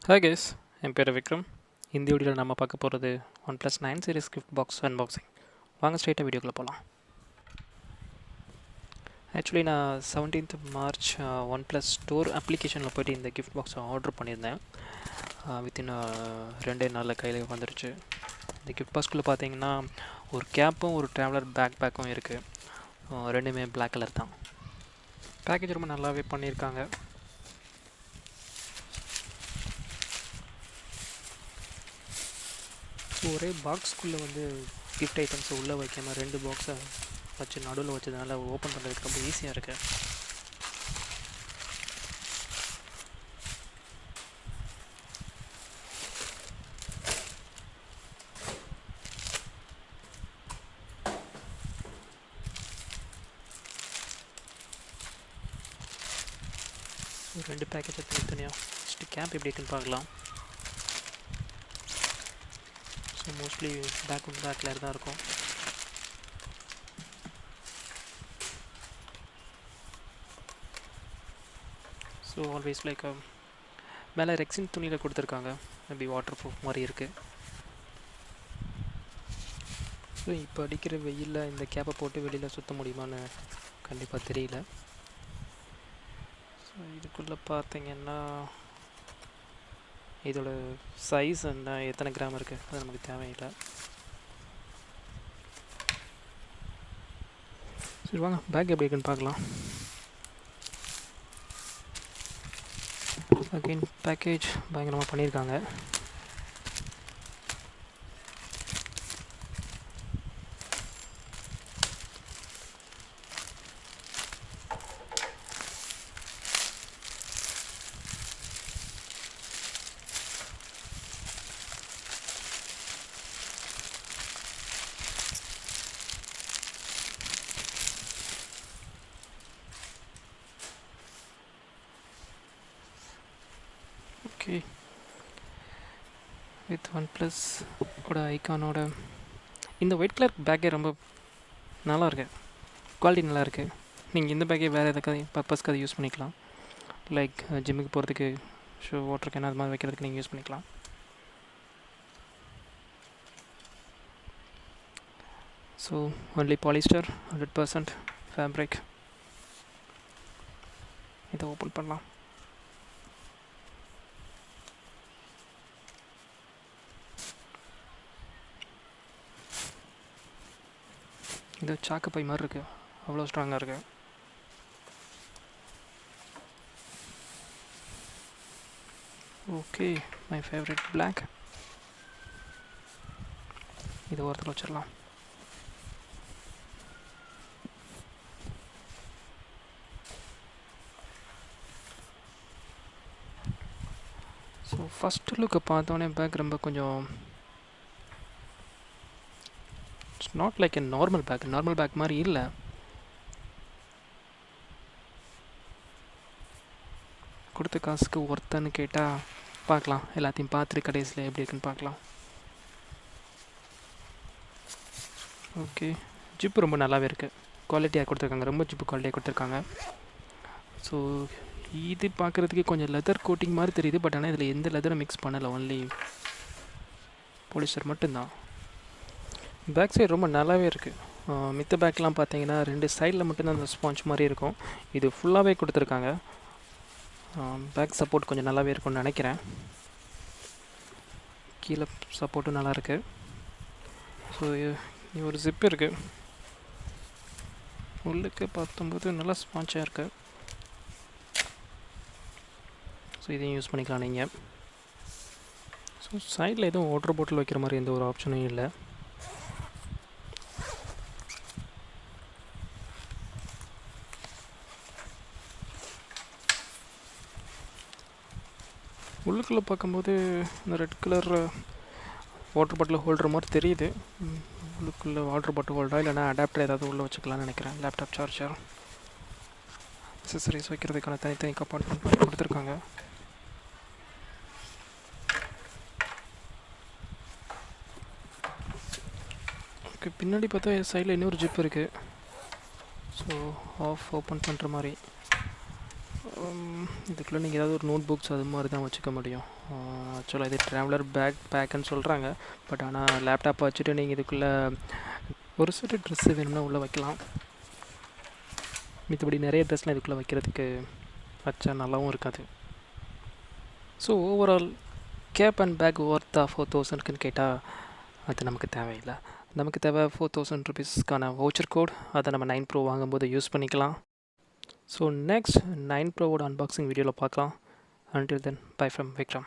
Hi guys, என் பேர் விக்ரம். இந்த வீடியோவில் நம்ம பார்க்க போகிறது OnePlus 9 series gift box unboxing. வாங்க ஸ்ட்ரைட்டாக வீடியோக்குள்ளே போகலாம். ஆக்சுவலி நான் 17th March OnePlus ஸ்டோர் அப்ளிகேஷனில் போய்ட்டு இந்த கிஃப்ட் பாக்ஸை ஆர்டர் பண்ணியிருந்தேன். வித்தின் 2 நாளில் கையில் வந்துருச்சு. இந்த கிஃப்ட் பாக்ஸ்குள்ளே பார்த்தீங்கன்னா ஒரு கேப்பும் ஒரு ட்ராவலர் பேக்கும் இருக்குது. ரெண்டுமே பிளாக் கலர் தான். பேக்கேஜ் ரொம்ப நல்லாவே பண்ணியிருக்காங்க. ஒரே பாக்ஸ்க்குள்ளே வந்து கிஃப்ட் ஐட்டம்ஸை உள்ளே வைக்காமல் 2 பாக்ஸை வச்சு நடுவில் வச்சதுனால ஓப்பன் பண்ணுறதுக்கு ரொம்ப ஈஸியாக இருக்குது. ரெண்டு பேக்கேஜை தனித்தனியாக ஃபஸ்ட்டு கேப் எப்படி இருக்குன்னு பார்க்கலாம். ஸோ மோஸ்ட்லி பேக் லேயர் தான் இருக்கும். ஸோ ஆல்வேஸ் லைக் மேலே ரெக்ஸின் துணியில் கொடுத்துருக்காங்க. மேபி வாட்டர் ப்ரூஃப் மாதிரி இருக்குது. ஸோ இப்போ அடிக்கிற வெயிலில் இந்த கேப்பை போட்டு வெளியில் சுற்ற முடியுமான்னு கண்டிப்பாக தெரியல. ஸோ இதுக்குள்ளே பார்த்தீங்கன்னா இதோட சைஸ் என்ன எத்தனை கிராம் இருக்குது அது நமக்கு தேவையில்லை. சரி வாங்க பேக் எப்படி இருக்குன்னு பார்க்கலாம். அகெயின் பேக்கேஜ் பயங்கரமாக பண்ணியிருக்காங்க. ஓகே, வித் OnePlus ஓட ஐக்கானோட இந்த ஒயிட் கலர் பேக்கே ரொம்ப நல்லா இருக்கு. குவாலிட்டி நல்லா இருக்குது. நீங்கள் இந்த பேக்கே வேறு எதுக்காக பர்பஸ்க்கு அதை யூஸ் பண்ணிக்கலாம். லைக் ஜிம்முக்கு போகிறதுக்கு வாட்டர் கேன் அது மாதிரி வைக்கிறதுக்கு நீங்கள் யூஸ் பண்ணிக்கலாம். So only polyester 100% fabric. இதை ஓப்பன் பண்ணலாம். இது சாக்கு பை மாதிரி இருக்குது, அவ்வளோ ஸ்ட்ராங்காக இருக்குது. Okay, my favourite black. இது ஓரத்தில் வச்சிடலாம். ஸோ ஃபஸ்ட்டு லுக்கை பார்த்தோன்னே பேக் ரொம்ப கொஞ்சம் it's not like a normal bag மாதிரி இல்லை. கொடுத்த காசுக்கு ஒர்த்தான்னு கேட்டால் பார்க்கலாம். எல்லாத்தையும் பார்த்துட்டு கடைசியில் எப்படி இருக்குன்னு பார்க்கலாம். ஓகே, ஜிப்பு ரொம்ப நல்லாவே இருக்குது. குவாலிட்டியாக கொடுத்துருக்காங்க, ரொம்ப ஜிப்பு குவாலிட்டியாக கொடுத்துருக்காங்க. ஸோ இது பார்க்குறதுக்கு கொஞ்சம் லெதர் கோட்டிங் மாதிரி தெரியுது. பட் ஆனால் இதில் எந்த லெதரை மிக்ஸ் பண்ணலை, ஒன்லி பாலிஸ்டர் மட்டும்தான். பேக் சைடு ரொம்ப நல்லாவே இருக்குது. மித்த பேக்லாம் பார்த்தீங்கன்னா 2 சைடில் மட்டும்தான் அந்த ஸ்பாஞ்ச் மாதிரி இருக்கும். இது ஃபுல்லாகவே கொடுத்துருக்காங்க. பேக் சப்போர்ட் கொஞ்சம் நல்லாவே இருக்கும்னு நினைக்கிறேன். கீழே சப்போர்ட்டும் நல்லாயிருக்கு. ஸோ இது ஒரு ஜிப் இருக்குது. உள்ளுக்கு பார்க்கும்போது நல்லா ஸ்பாஞ்சாக இருக்குது. ஸோ இதையும் யூஸ் பண்ணிக்கலாம் நீங்கள். ஸோ சைடில் எதுவும் வாட்டர் பாட்டில் வைக்கிற மாதிரி எந்த ஒரு ஆப்ஷனும் இல்லை. உள்ளுக்குள்ளே பார்க்கும்போது இந்த red colour water bottle holder மாதிரி தெரியுது. உள்ளுக்குள்ளே வாட்டர் பாட்டில் ஹோல்டரா இல்லைனா அடாப்டர் ஏதாவது உள்ளே வச்சுக்கலாம்னு நினைக்கிறேன். லேப்டாப் சார்ஜர், அக்சசரிஸ் வைக்கிறதுக்கான தனித்தனி கம்பார்ட்மெண்ட் கொடுத்துருக்காங்க. ஓகே, பின்னாடி பார்த்தா சைடில் இன்னொரு ஜிப் இருக்குது. ஸோ ஆஃப் ஓப்பன் பண்ணுற மாதிரி. இதுக்குள்ளே நீங்கள் ஏதாவது ஒரு நோட் புக்ஸ் அது மாதிரி தான் வச்சுக்க முடியும். ஆக்சுவலாக இது ட்ராவலர் பேக்குன்னு சொல்கிறாங்க. பட் ஆனால் லேப்டாப்பை வச்சுட்டு நீங்கள் இதுக்குள்ளே ஒரு செட்டு ட்ரெஸ்ஸு வேணும்னா உள்ளே வைக்கலாம். மித்தபடி நிறைய ட்ரெஸ்லாம் இதுக்குள்ளே வைக்கிறதுக்கு வச்சா நல்லாவும் இருக்காது. So overall cap and bag ஒர்த்தா 4000க்குன்னு கேட்டால் அது நமக்கு தேவையில்லை. நமக்கு தேவை 4000 ருபீஸ்க்கான வவுச்சர் கோட். அதை நம்ம 9 ப்ரோ வாங்கும்போது யூஸ் பண்ணிக்கலாம். ஸோ நெக்ஸ்ட் 9 ப்ரோவோட அன்பாக்சிங் வீடியோவில் பார்க்கலாம். Until then, bye from Vikram.